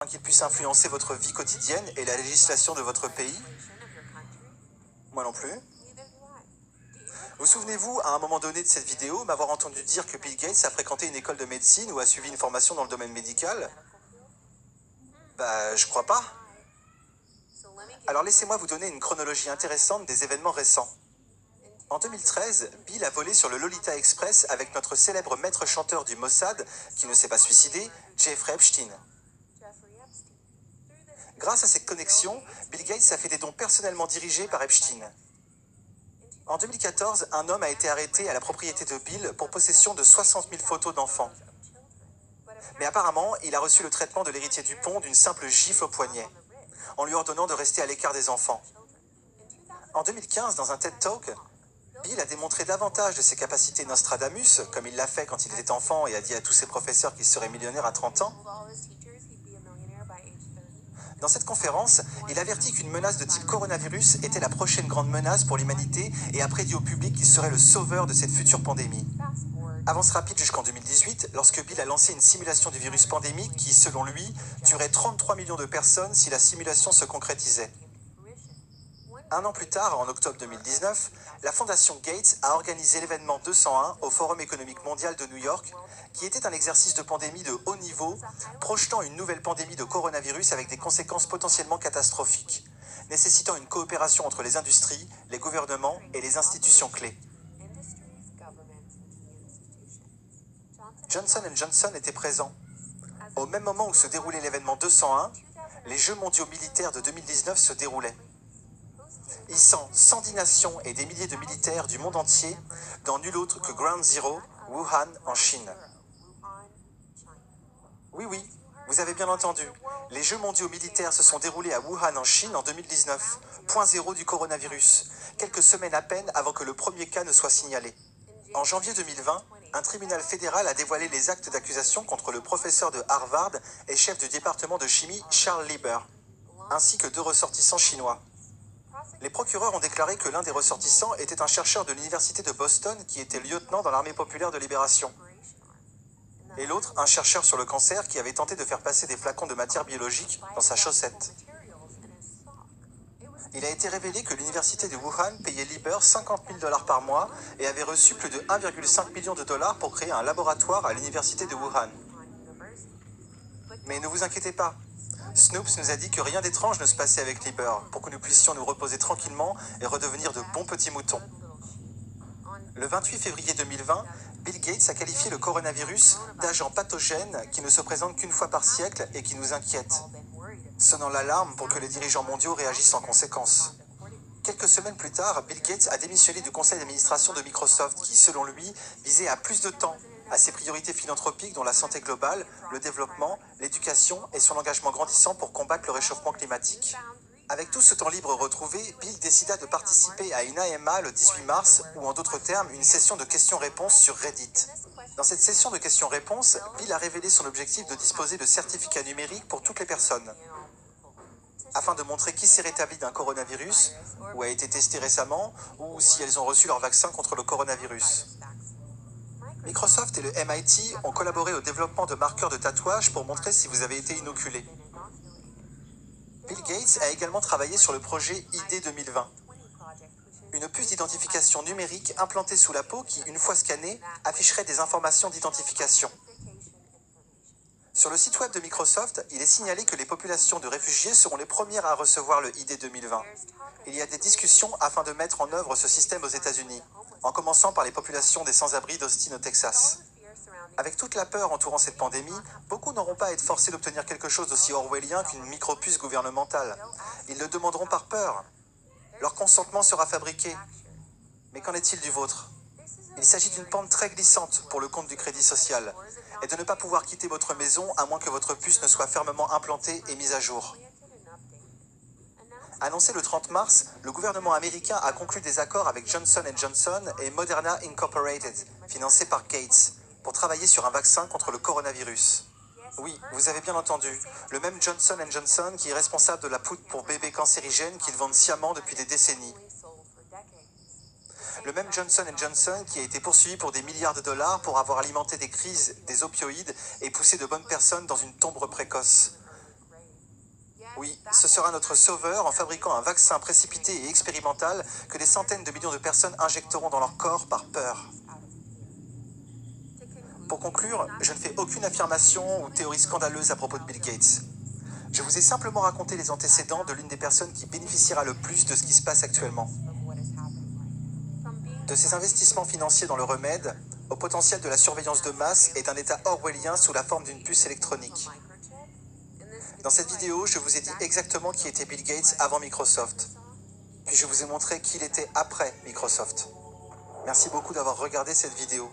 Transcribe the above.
qu'il puisse influencer votre vie quotidienne et la législation de votre pays? Moi non plus. Vous souvenez-vous, à un moment donné de cette vidéo, m'avoir entendu dire que Bill Gates a fréquenté une école de médecine ou a suivi une formation dans le domaine médical? Bah, je crois pas. Alors laissez-moi vous donner une chronologie intéressante des événements récents. En 2013, Bill a volé sur le Lolita Express avec notre célèbre maître chanteur du Mossad, qui ne s'est pas suicidé, Jeffrey Epstein. Grâce à cette connexion, Bill Gates a fait des dons personnellement dirigés par Epstein. En 2014, un homme a été arrêté à la propriété de Bill pour possession de 60 000 photos d'enfants. Mais apparemment, il a reçu le traitement de l'héritier Dupont d'une simple gifle au poignet, en lui ordonnant de rester à l'écart des enfants. En 2015, dans un TED Talk, Bill a démontré davantage de ses capacités Nostradamus, comme il l'a fait quand il était enfant et a dit à tous ses professeurs qu'il serait millionnaire à 30 ans. Dans cette conférence, il avertit qu'une menace de type coronavirus était la prochaine grande menace pour l'humanité et a prédit au public qu'il serait le sauveur de cette future pandémie. Avance rapide jusqu'en 2018, lorsque Bill a lancé une simulation du virus pandémique qui, selon lui, tuerait 33 millions de personnes si la simulation se concrétisait. Un an plus tard, en octobre 2019, la fondation Gates a organisé l'événement 201 au Forum économique mondial de New York, qui était un exercice de pandémie de haut niveau, projetant une nouvelle pandémie de coronavirus avec des conséquences potentiellement catastrophiques, nécessitant une coopération entre les industries, les gouvernements et les institutions clés. Johnson & Johnson était présent. Au même moment où se déroulait l'événement 201, les Jeux mondiaux militaires de 2019 se déroulaient. Hissant 110 nations et des milliers de militaires du monde entier dans nul autre que Ground Zero, Wuhan, en Chine. Oui, oui, vous avez bien entendu. Les Jeux mondiaux militaires se sont déroulés à Wuhan, en Chine, en 2019, point zéro du coronavirus, quelques semaines à peine avant que le premier cas ne soit signalé. En janvier 2020, un tribunal fédéral a dévoilé les actes d'accusation contre le professeur de Harvard et chef du département de chimie Charles Lieber, ainsi que 2 ressortissants chinois. Les procureurs ont déclaré que l'un des ressortissants était un chercheur de l'université de Boston qui était lieutenant dans l'armée populaire de libération. Et l'autre, un chercheur sur le cancer qui avait tenté de faire passer des flacons de matière biologique dans sa chaussette. Il a été révélé que l'université de Wuhan payait Lieber 50 000 $ par mois et avait reçu plus de 1,5 million de dollars pour créer un laboratoire à l'université de Wuhan. Mais ne vous inquiétez pas, Snoops nous a dit que rien d'étrange ne se passait avec Lieber, pour que nous puissions nous reposer tranquillement et redevenir de bons petits moutons. Le 28 février 2020, Bill Gates a qualifié le coronavirus d'agent pathogène qui ne se présente qu'une fois par siècle et qui nous inquiète, sonnant l'alarme pour que les dirigeants mondiaux réagissent en conséquence. Quelques semaines plus tard, Bill Gates a démissionné du conseil d'administration de Microsoft qui, selon lui, visait à plus de temps à ses priorités philanthropiques dont la santé globale, le développement, l'éducation et son engagement grandissant pour combattre le réchauffement climatique. Avec tout ce temps libre retrouvé, Bill décida de participer à une AMA le 18 mars, ou en d'autres termes, une session de questions-réponses sur Reddit. Dans cette session de questions-réponses, Bill a révélé son objectif de disposer de certificats numériques pour toutes les personnes, afin de montrer qui s'est rétabli d'un coronavirus, ou a été testé récemment, ou si elles ont reçu leur vaccin contre le coronavirus. Microsoft et le MIT ont collaboré au développement de marqueurs de tatouage pour montrer si vous avez été inoculé. Bill Gates a également travaillé sur le projet ID 2020, une puce d'identification numérique implantée sous la peau qui, une fois scannée, afficherait des informations d'identification. Sur le site web de Microsoft, il est signalé que les populations de réfugiés seront les premières à recevoir le ID 2020. Il y a des discussions afin de mettre en œuvre ce système aux États-Unis, en commençant par les populations des sans-abri d'Austin au Texas. Avec toute la peur entourant cette pandémie, beaucoup n'auront pas à être forcés d'obtenir quelque chose d'aussi orwellien qu'une micropuce gouvernementale. Ils le demanderont par peur. Leur consentement sera fabriqué. Mais qu'en est-il du vôtre? Il s'agit d'une pente très glissante pour le compte du crédit social, et de ne pas pouvoir quitter votre maison à moins que votre puce ne soit fermement implantée et mise à jour. Annoncé le 30 mars, le gouvernement américain a conclu des accords avec Johnson & Johnson et Moderna Incorporated, financés par Gates, pour travailler sur un vaccin contre le coronavirus. Oui, vous avez bien entendu, le même Johnson & Johnson qui est responsable de la poudre pour bébés cancérigène qu'ils vendent sciemment depuis des décennies. Le même Johnson & Johnson qui a été poursuivi pour des milliards de dollars pour avoir alimenté des crises des opioïdes et poussé de bonnes personnes dans une tombe précoce. Oui, ce sera notre sauveur en fabriquant un vaccin précipité et expérimental que des centaines de millions de personnes injecteront dans leur corps par peur. Pour conclure, je ne fais aucune affirmation ou théorie scandaleuse à propos de Bill Gates. Je vous ai simplement raconté les antécédents de l'une des personnes qui bénéficiera le plus de ce qui se passe actuellement. De ses investissements financiers dans le remède, au potentiel de la surveillance de masse et d'un état orwellien sous la forme d'une puce électronique. Dans cette vidéo, je vous ai dit exactement qui était Bill Gates avant Microsoft. Puis je vous ai montré qui il était après Microsoft. Merci beaucoup d'avoir regardé cette vidéo.